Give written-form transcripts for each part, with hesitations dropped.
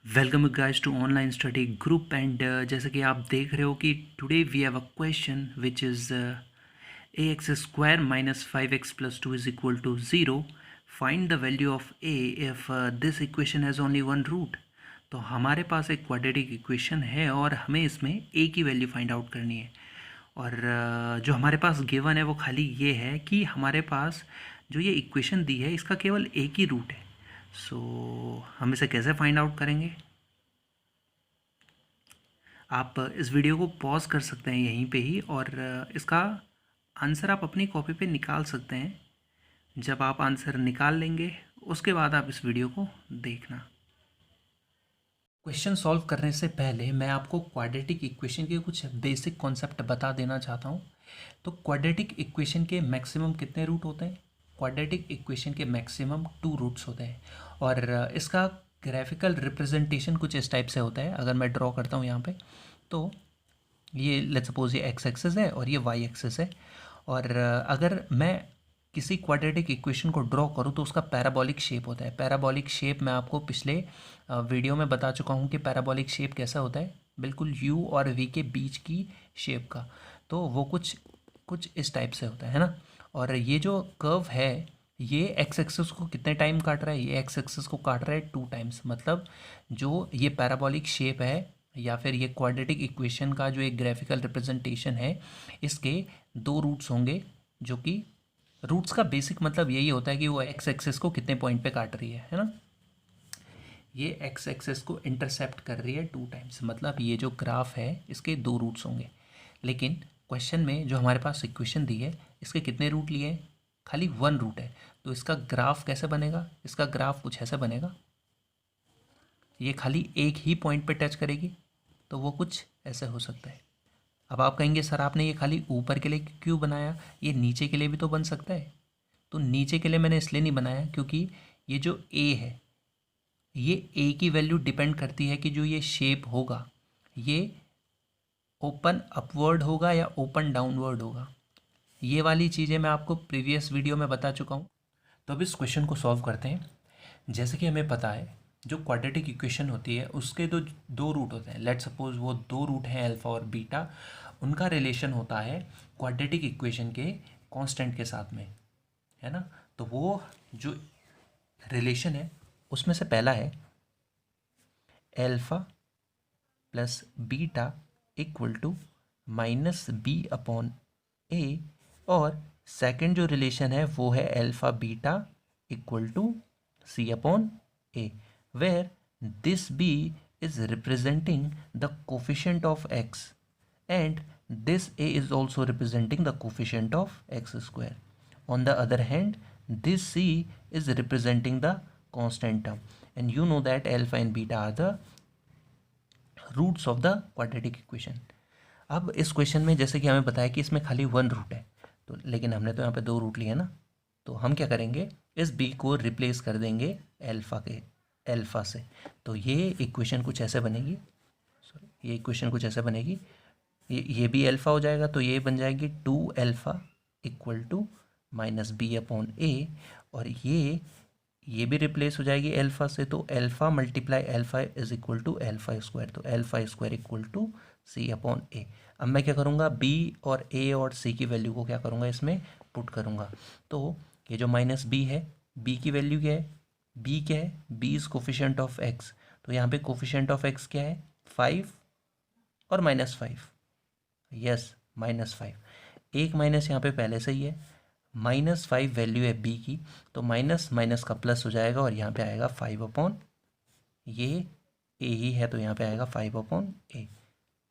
Welcome guys to online study group and जैसे कि आप देख रहे हो कि today we have a question which is a x square minus 5x plus 2 is equal to 0. Find the value of a if this equation has only one root. तो हमारे पास एक क्वाड्रेटिक इक्वेशन है और हमें इसमें ए की वैल्यू फाइंड आउट करनी है. और जो हमारे पास गिवन है वो खाली ये है कि हमारे पास जो ये इक्वेशन दी है इसका केवल एक ही रूट है. सो हम इसे कैसे फाइंड आउट करेंगे. आप इस वीडियो को पॉज कर सकते हैं यहीं पे ही और इसका आंसर आप अपनी कॉपी पे निकाल सकते हैं. जब आप आंसर निकाल लेंगे उसके बाद आप इस वीडियो को देखना. क्वेश्चन सॉल्व करने से पहले मैं आपको क्वाड्रेटिक इक्वेशन के कुछ बेसिक कॉन्सेप्ट बता देना चाहता हूँ. तो क्वाड्रेटिक इक्वेशन के मैक्सिमम कितने रूट होते हैं. क्वाड्रेटिक इक्वेशन के मैक्सिमम 2 रूट्स होते हैं और इसका ग्राफिकल रिप्रेजेंटेशन कुछ इस टाइप से होता है. अगर मैं ड्रॉ करता हूँ यहाँ पे तो ये लेट्स सपोज ये एक्स एक्सिस है और ये वाई एक्सिस है. और अगर मैं किसी क्वाड्रेटिक इक्वेशन को ड्रॉ करूँ तो उसका पैराबोलिक शेप होता है. पैराबोलिक शेप मैं आपको पिछले वीडियो में बता चुका हूँ कि पैराबोलिक शेप कैसा होता है. बिल्कुल यू और वी के बीच की शेप का. तो वो कुछ कुछ इस टाइप से होता है ना. और ये जो कर्व है ये एक्स एक्सिस को कितने टाइम काट रहा है. ये एक्स एक्सिस को काट रहा है 2 टाइम्स. मतलब जो ये पैराबोलिक शेप है या फिर ये क्वाड्रेटिक इक्वेशन का जो एक ग्राफिकल रिप्रेजेंटेशन है इसके 2 रूट्स होंगे. जो कि रूट्स का बेसिक मतलब यही होता है कि वो एक्स एक्सेस को कितने पॉइंट पे काट रही है ना. ये एक्स एक्सेस को इंटरसेप्ट कर रही है 2 टाइम्स. मतलब ये जो ग्राफ है इसके 2 रूट्स होंगे. लेकिन क्वेश्चन में जो हमारे पास इक्वेशन दी है इसके कितने रूट लिए हैं. खाली 1 रूट है. तो इसका ग्राफ कैसे बनेगा. इसका ग्राफ कुछ ऐसे बनेगा. ये खाली एक ही पॉइंट पे टच करेगी तो वो कुछ ऐसे हो सकता है. अब आप कहेंगे सर आपने ये खाली ऊपर के लिए क्यों बनाया. ये नीचे के लिए भी तो बन सकता है. तो नीचे के लिए मैंने इसलिए नहीं बनाया क्योंकि ये जो ए है ये ए की वैल्यू डिपेंड करती है कि जो ये शेप होगा ये ओपन अपवर्ड होगा या ओपन डाउनवर्ड होगा. ये वाली चीज़ें मैं आपको प्रीवियस वीडियो में बता चुका हूँ. तो अब इस क्वेश्चन को सॉल्व करते हैं. जैसे कि हमें पता है जो क्वाड्रेटिक इक्वेशन होती है उसके दो रूट होते हैं. लेट्स सपोज वो 2 रूट हैं अल्फ़ा और बीटा. उनका रिलेशन होता है क्वाड्रेटिक इक्वेशन के कांस्टेंट के साथ में है ना. तो वो जो रिलेशन है उसमें से पहला है alpha plus beta equal to minus B upon A. और सेकंड जो रिलेशन है वो है alpha beta equal to C upon a, where this b is representing the coefficient of x and this a is also representing the coefficient of x square. On the other hand, this c is representing the constant term, and you know that alpha and beta are the roots of the quadratic equation. अब इस question में जैसे कि हमें बताया कि इसमें खाली 1 रूट है तो लेकिन हमने तो यहाँ पे 2 रूट लिए ना. तो हम क्या करेंगे इस b को रिप्लेस कर देंगे अल्फ़ा से. तो ये इक्वेशन कुछ ऐसे बनेगी. सॉरी ये इक्वेशन कुछ ऐसे बनेगी. ये भी अल्फ़ा हो जाएगा तो ये बन जाएगी 2 alpha equal to minus B upon A. और ये भी रिप्लेस हो जाएगी अल्फ़ा से. तो alpha multiply alpha is equal to alpha square. तो alpha square equal to C upon A. अब मैं क्या करूँगा बी और ए और सी की वैल्यू को क्या करूँगा इसमें पुट करूँगा. तो ये जो माइनस बी है बी की वैल्यू क्या है. बी क्या है b is coefficient of x. तो यहाँ पे कोफिशिएंट ऑफ एक्स क्या है 5 और -5. यस -5. एक माइनस यहाँ पे पहले से ही है. -5 वैल्यू है बी की. तो माइनस माइनस का प्लस हो जाएगा और यहाँ पे आएगा 5 अपॉन ये ए ही है तो यहाँ पे आएगा 5 अपॉन ए.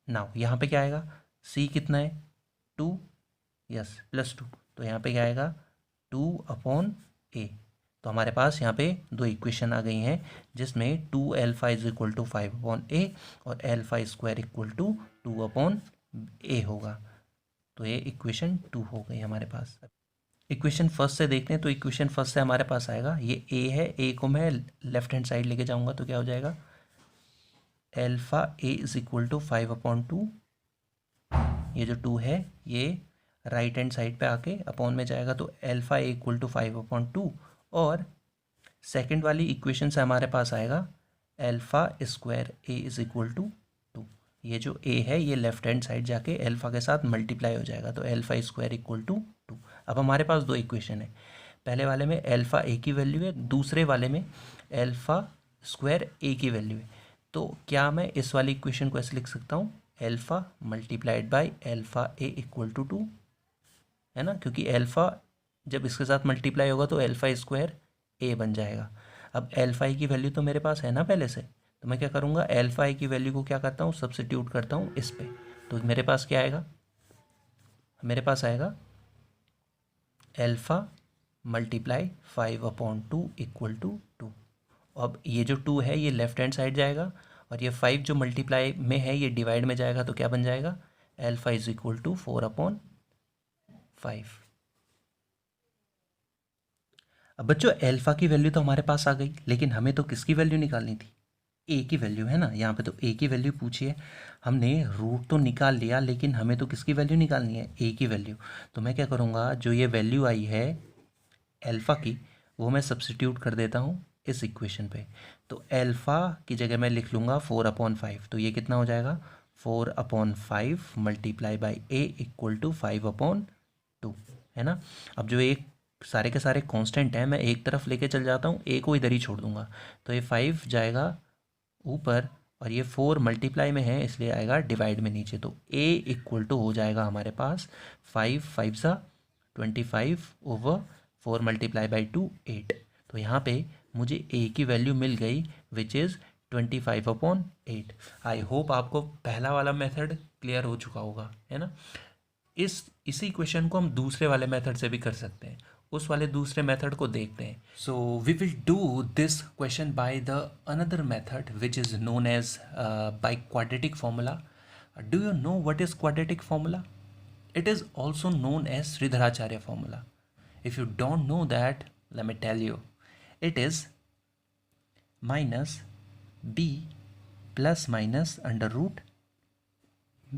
नाउ यहाँ पे क्या आएगा सी कितना है 2. यस +2. तो यहाँ पे क्या आएगा 2 अपॉन ए. तो हमारे पास यहाँ पे 2 इक्वेशन आ गई हैं जिसमें 2 अल्फ़ा इज इक्वल टू 5 अपॉन ए और अल्फ़ा स्क्वायर इक्वल टू 2 अपॉन ए होगा. तो ये इक्वेशन 2 हो गई हमारे पास. इक्वेशन फर्स्ट से देख लें तो इक्वेशन फर्स्ट से हमारे पास आएगा ये ए है. ए को मैं लेफ्ट हैंड साइड लेके जाऊँगा तो क्या हो जाएगा alpha a is equal to 5 upon 2. ये जो 2 है ये राइट हैंड साइड पे आके अपॉन में जाएगा तो alpha a equal to 5 upon 2. और सेकंड वाली इक्वेशन से हमारे पास आएगा alpha square a is equal to 2। ये जो ए है ये लेफ्ट हैंड साइड जाके एल्फ़ा के साथ मल्टीप्लाई हो जाएगा, तो एल्फ़ा स्क्वायर इक्वल टू 2। अब हमारे पास दो इक्वेशन है, पहले वाले में एल्फ़ा ए की वैल्यू है, दूसरे वाले में एल्फ़ा स्क्वायर ए की वैल्यू है। तो क्या मैं इस वाली इक्वेशन को ऐसे लिख सकता हूँ, alpha multiplied by alpha a equal to 2, है ना, क्योंकि एल्फ़ा जब इसके साथ मल्टीप्लाई होगा तो एल्फ़ा स्क्वायर ए बन जाएगा। अब एल्फ़ा आई की वैल्यू तो मेरे पास है ना पहले से, तो मैं क्या करूँगा, एल्फ़ा आई की वैल्यू को क्या करता हूँ, सब्स्टिट्यूट करता हूँ इस पे, तो मेरे पास क्या आएगा, मेरे पास आएगा एल्फ़ा मल्टीप्लाई 5/2 इक्वल टू 2। अब ये जो 2 है ये लेफ्ट हैंड साइड जाएगा, और ये 5 जो मल्टीप्लाई में है ये डिवाइड में जाएगा, तो क्या बन जाएगा, एल्फ़ा इज इक्वल टू 4/5। अब बच्चों एल्फ़ा की वैल्यू तो हमारे पास आ गई, लेकिन हमें तो किसकी वैल्यू निकालनी थी, ए की वैल्यू, है ना। यहाँ पे तो ए की वैल्यू पूछी है, हमने रूट तो निकाल लिया, लेकिन हमें तो किसकी वैल्यू निकालनी है, ए की वैल्यू। तो मैं क्या करूँगा, जो ये वैल्यू आई है एल्फ़ा की, वो मैं सब्स्टिट्यूट कर देता हूँ इस इक्वेशन पे। तो एल्फ़ा की जगह मैं लिख लूँगा 4/5, तो ये कितना हो जाएगा, 4/5 multiply by a equal to 5/2, है ना। अब जो एक सारे के सारे कांस्टेंट हैं मैं एक तरफ लेके चल जाता हूँ, ए को इधर ही छोड़ दूंगा, तो ये 5 जाएगा ऊपर, और ये 4 मल्टीप्लाई में है इसलिए आएगा डिवाइड में नीचे, तो a इक्वल टू हो जाएगा हमारे पास 5 5 सा 25/4 मल्टीप्लाई बाई 2 8। तो यहाँ पे मुझे a की वैल्यू मिल गई विच इज़ 25/8। आई होप आपको पहला वाला मेथड क्लियर हो चुका होगा, है ना। इसी क्वेश्चन को हम दूसरे वाले मेथड से भी कर सकते हैं, उस वाले दूसरे मेथड को देखते हैं। So we will do this question by the another method which is known as by quadratic formula. Do you know what is quadratic formula? It is also known as Sridharacharya formula. If you don't know that, let me tell you. It is minus b plus minus under root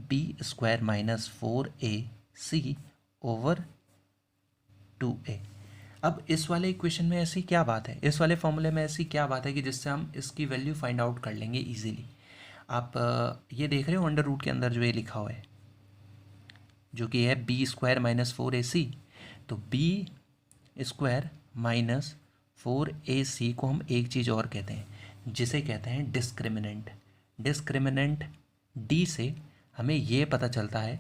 b square minus 4ac over 2a। अब इस वाले equation में ऐसी क्या बात है, इस वाले फॉर्मूले में ऐसी क्या बात है कि जिससे हम इसकी वैल्यू फाइंड आउट कर लेंगे इजीली। आप ये देख रहे हो अंडर रूट के अंदर जो ये लिखा हुआ है, जो कि है बी स्क्वायर माइनस 4ac, तो बी स्क्वायर माइनस 4ac को हम एक चीज़ और कहते हैं, जिसे कहते हैं डिस्क्रिमिनेंट। डिस्क्रिमिनेंट डी से हमें ये पता चलता है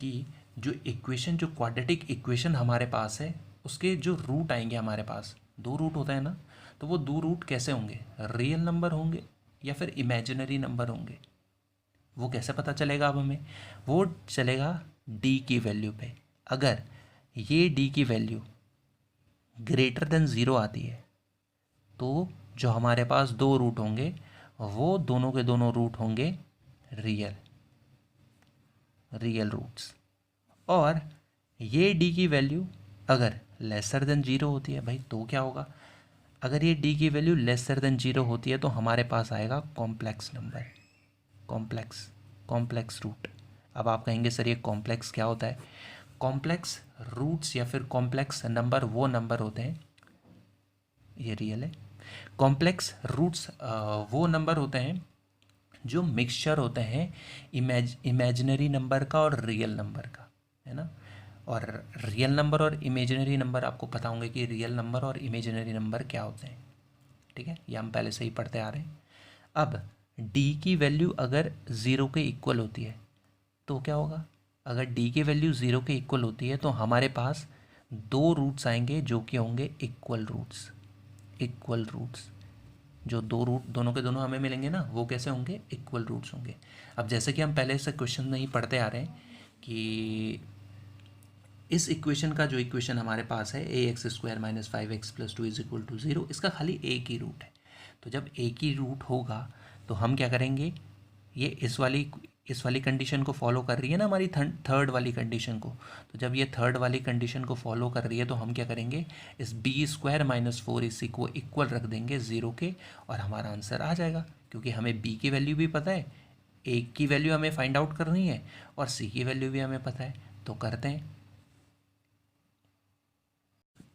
कि जो इक्वेशन, जो क्वाड्रेटिक इक्वेशन हमारे पास है, उसके जो रूट आएंगे हमारे पास, दो रूट होता है ना, तो वो दो रूट कैसे होंगे, रियल नंबर होंगे या फिर इमेजिनरी नंबर होंगे। वो कैसे पता चलेगा, अब हमें वो चलेगा डी की वैल्यू पे। अगर ये डी की वैल्यू ग्रेटर देन ज़ीरो आती है तो जो हमारे पास दो रूट होंगे वो दोनों के दोनों रूट होंगे रियल रूट्स। और ये डी की वैल्यू अगर लेसर देन ज़ीरो होती है भाई, तो क्या होगा, अगर ये डी की वैल्यू लेसर देन ज़ीरो होती है तो हमारे पास आएगा कॉम्प्लेक्स नंबर, कॉम्प्लेक्स रूट। अब आप कहेंगे सर ये कॉम्प्लेक्स क्या होता है? कॉम्प्लेक्स रूट्स या फिर कॉम्प्लेक्स नंबर वो नंबर होते हैं, ये रियल है। कॉम्प्लेक्स रूट्स वो नंबर होते हैं जो मिक्सचर होते हैं इमेजिनरी नंबर का और रियल नंबर का, है ना। और रियल नंबर और इमेजिनरी नंबर आपको पता होंगे कि रियल नंबर और इमेजिनरी नंबर क्या होते हैं, ठीक है, ये हम पहले से ही पढ़ते आ रहे हैं। अब डी की वैल्यू अगर ज़ीरो के इक्वल होती है तो क्या होगा, अगर डी की वैल्यू ज़ीरो के इक्वल होती है तो हमारे पास दो रूट्स आएंगे जो कि होंगे इक्वल रूट्स। जो दो रूट दोनों के दोनों हमें मिलेंगे ना, वो कैसे होंगे, इक्वल रूट्स होंगे। अब जैसे कि हम पहले से क्वेश्चन में ही पढ़ते आ रहे हैं कि इस इक्वेशन का जो इक्वेशन हमारे पास है ax² - 5x + 2 = 0, इसका खाली एक ही रूट है। तो जब एक ही रूट होगा तो हम क्या करेंगे, ये इस वाली कंडीशन को फॉलो कर रही है ना हमारी थर्ड वाली कंडीशन को, तो जब ये थर्ड वाली कंडीशन को फॉलो कर रही है तो हम क्या करेंगे, इस b² - 4ac को इक्वल रख देंगे ज़ीरो के, और हमारा आंसर आ जाएगा, क्योंकि हमें b की वैल्यू भी पता है, a की वैल्यू हमें फाइंड आउट करनी है, और c की वैल्यू भी हमें पता है, तो करते हैं।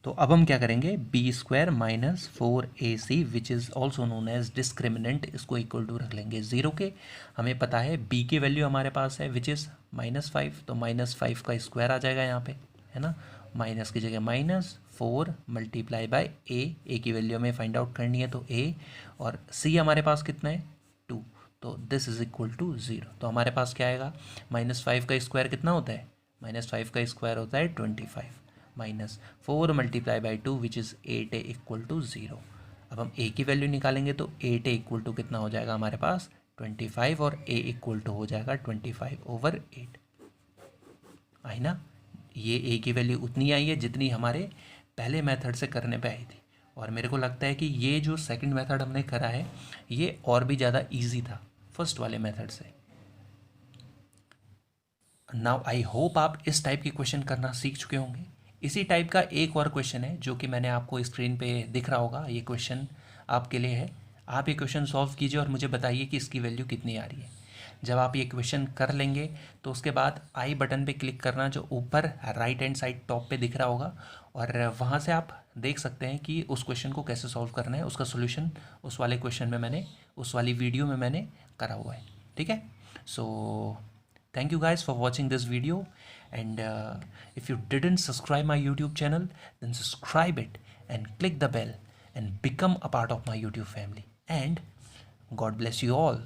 तो अब हम क्या करेंगे, b square minus 4ac which is also known as discriminant, इसको इक्वल टू रख लेंगे 0 के। हमें पता है b की वैल्यू हमारे पास है विच इज़ -5, तो -5 का स्क्वायर आ जाएगा यहाँ पे, है ना। माइनस की जगह -4 मल्टीप्लाई बाय a की वैल्यू हमें फाइंड आउट करनी है, तो a, और c हमारे पास कितना है 2, तो दिस इज़ इक्वल टू 0। तो हमारे पास क्या आएगा, -5 का स्क्वायर कितना होता है, -5 का स्क्वायर होता है 25, -4 multiply by 2 which is 8a equal to 0। अब हम a की वैल्यू निकालेंगे तो 8a इक्वल टू कितना हो जाएगा हमारे पास 25, और a इक्वल टू हो जाएगा 25/8। आई ना, ये a की वैल्यू उतनी आई है जितनी हमारे पहले मेथड से करने पे आई थी, और मेरे को लगता है कि ये जो सेकंड मेथड हमने करा है ये और भी ज़्यादा इजी था फर्स्ट वाले मेथड से। नाउ आई होप आप इस टाइप के क्वेश्चन करना सीख चुके होंगे। इसी टाइप का एक और क्वेश्चन है जो कि मैंने आपको स्क्रीन पे दिख रहा होगा, ये क्वेश्चन आपके लिए है। आप ये क्वेश्चन सॉल्व कीजिए और मुझे बताइए कि इसकी वैल्यू कितनी आ रही है। जब आप ये क्वेश्चन कर लेंगे तो उसके बाद आई बटन पे क्लिक करना, जो ऊपर राइट हैंड साइड टॉप पे दिख रहा होगा, और वहाँ से आप देख सकते हैं कि उस क्वेश्चन को कैसे सॉल्व करना है। उसका सोल्यूशन उस वाले क्वेश्चन में मैंने, उस वाली वीडियो में मैंने करा हुआ है, ठीक है। सो thank you guys for watching this video, and if you didn't subscribe my YouTube channel, then subscribe it and click the bell and become a part of my YouTube family, and God bless you all.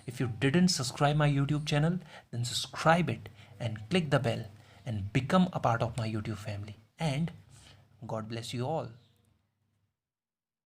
If you didn't subscribe my YouTube channel, then subscribe it and click the bell and become a part of my YouTube family, and God bless you all.